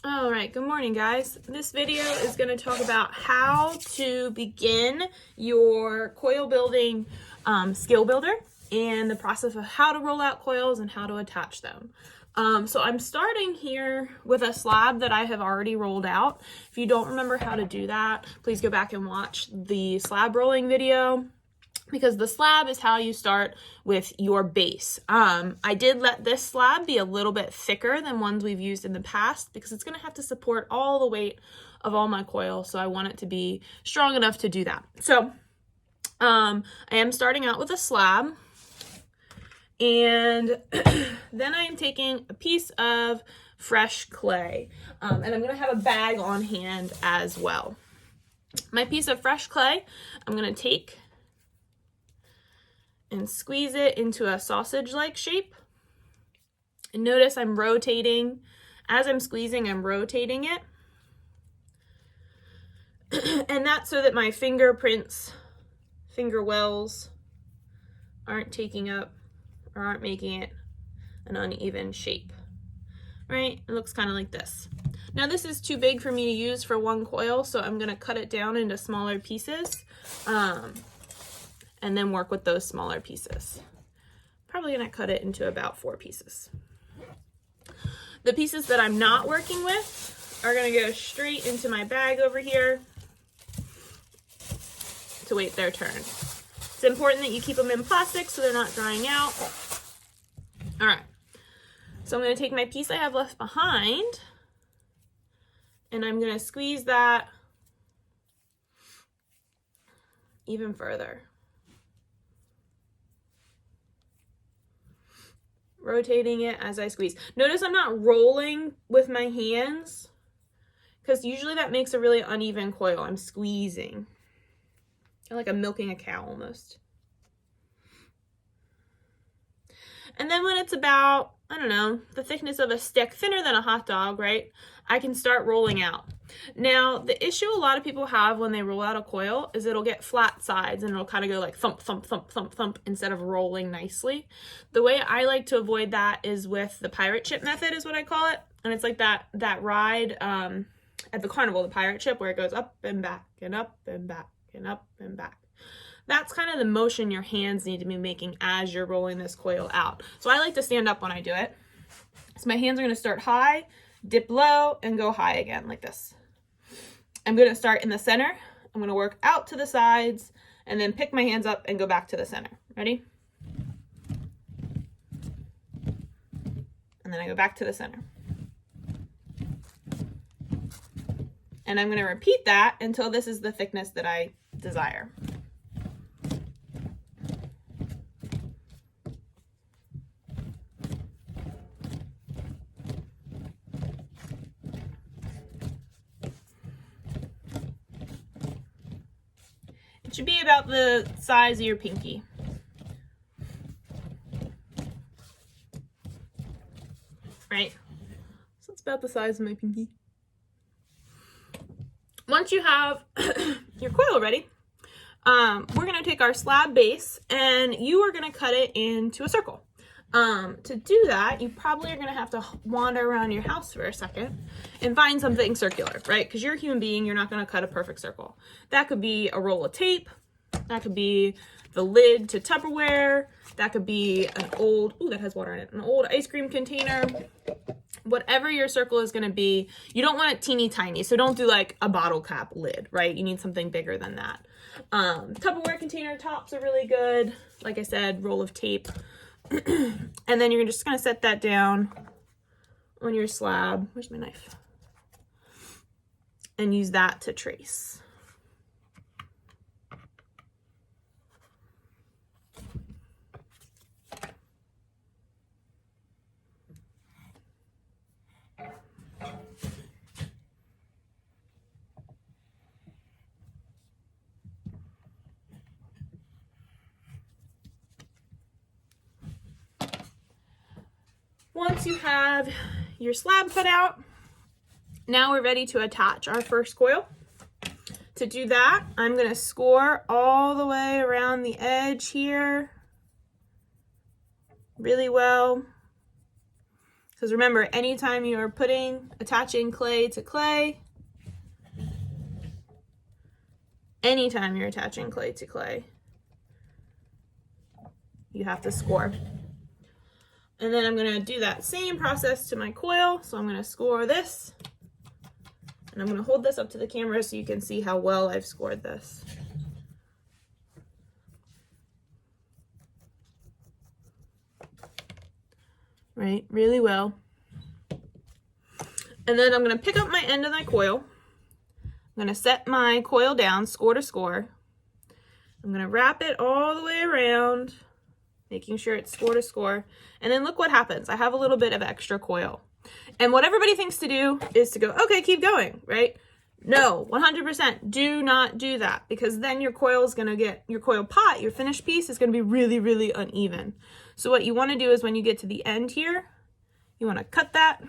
All right, good morning, guys. This video is going to talk about how to begin your coil building skill builder and the process of how to roll out coils and how to attach them. So I'm starting here with a slab that I have already rolled out. If you don't remember how to do that, please go back and watch the slab rolling video, because the slab is how you start with your base. I did let this slab be a little bit thicker than ones we've used in the past because it's going to have to support all the weight of all my coil, so I want it to be strong enough to do that. So I am starting out with a slab, and then I am taking a piece of fresh clay, and I'm going to have a bag on hand as well. My piece of fresh clay, I'm going to take and squeeze it into a sausage-like shape. And notice I'm rotating. As I'm squeezing, I'm rotating it. And that's so that my fingerprints, finger wells, aren't taking up or aren't making it an uneven shape. Right? It looks kind of like this. Now this is too big for me to use for one coil, so I'm going to cut it down into smaller pieces. And then work with those smaller pieces. Probably gonna cut it into about 4 pieces. The pieces that I'm not working with are gonna go straight into my bag over here to wait their turn. It's important that you keep them in plastic so they're not drying out. All right, so I'm gonna take my piece I have left behind and I'm gonna squeeze that even further. Rotating it as I squeeze. Notice I'm not rolling with my hands because usually that makes a really uneven coil. I'm squeezing. Kind of like I'm milking a cow almost. And then when it's about, I don't know, the thickness of a stick, thinner than a hot dog, right? I can start rolling out. Now, the issue a lot of people have when they roll out a coil is it'll get flat sides and it'll kind of go like thump, thump, thump, thump, thump instead of rolling nicely. The way I like to avoid that is with the pirate ship method is what I call it. And it's like that ride at the carnival, the pirate ship, where it goes up and back and up and back and up and back. That's kind of the motion your hands need to be making as you're rolling this coil out. So I like to stand up when I do it. So my hands are going to start high, dip low, and go high again like this. I'm going to start in the center. I'm going to work out to the sides and then pick my hands up and go back to the center. Ready? And then I go back to the center. And I'm going to repeat that until this is the thickness that I desire. It should be about the size of your pinky. Right? So it's about the size of my pinky. Once you have your coil ready, we're going to take our slab base and you are going to cut it into a circle. To do that, you probably are going to have to wander around your house for a second and find something circular, right? Because you're a human being, you're not going to cut a perfect circle. That could be a roll of tape. That could be the lid to Tupperware. That could be an old, that has water in it, an old ice cream container. Whatever your circle is going to be, you don't want it teeny tiny. So don't do like a bottle cap lid, right? You need something bigger than that. Tupperware container tops are really good. Like I said, roll of tape. And then you're just going to set that down on your slab. Where's my knife? And use that to trace. Once you have your slab cut out, now we're ready to attach our first coil. To do that, I'm going to score all the way around the edge here really well. Because remember, anytime you are attaching clay to clay, anytime you're attaching clay to clay, you have to score. And then I'm going to do that same process to my coil. So I'm going to score this. And I'm going to hold this up to the camera so you can see how well I've scored this. Right, really well. And then I'm going to pick up my end of my coil. I'm going to set my coil down, score to score. I'm going to wrap it all the way around, making sure it's score to score. And then look what happens. I have a little bit of extra coil. And what everybody thinks to do is to go, okay, keep going, right? No, 100% do not do that, because then your coil is going to get, your coil pot, your finished piece is going to be really, really uneven. So what you want to do is when you get to the end here, you want to cut that.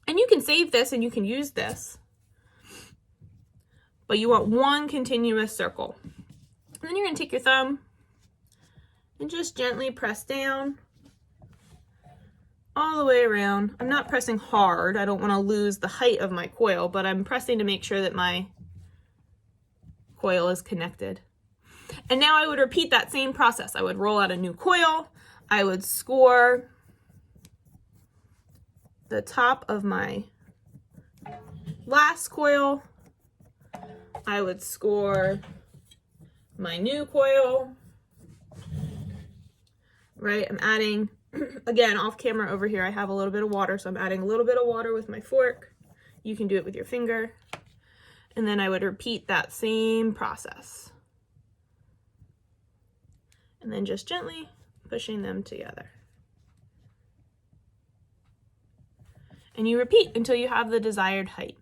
And you can save this and you can use this. But you want one continuous circle. And then you're going to take your thumb and just gently press down all the way around. I'm not pressing hard. I don't want to lose the height of my coil, but I'm pressing to make sure that my coil is connected. And now I would repeat that same process. I would roll out a new coil. I would score the top of my last coil. I would score my new coil. Right, I'm adding, again, off camera over here, I have a little bit of water, so I'm adding a little bit of water with my fork. You can do it with your finger. And then I would repeat that same process. And then just gently pushing them together. And you repeat until you have the desired height.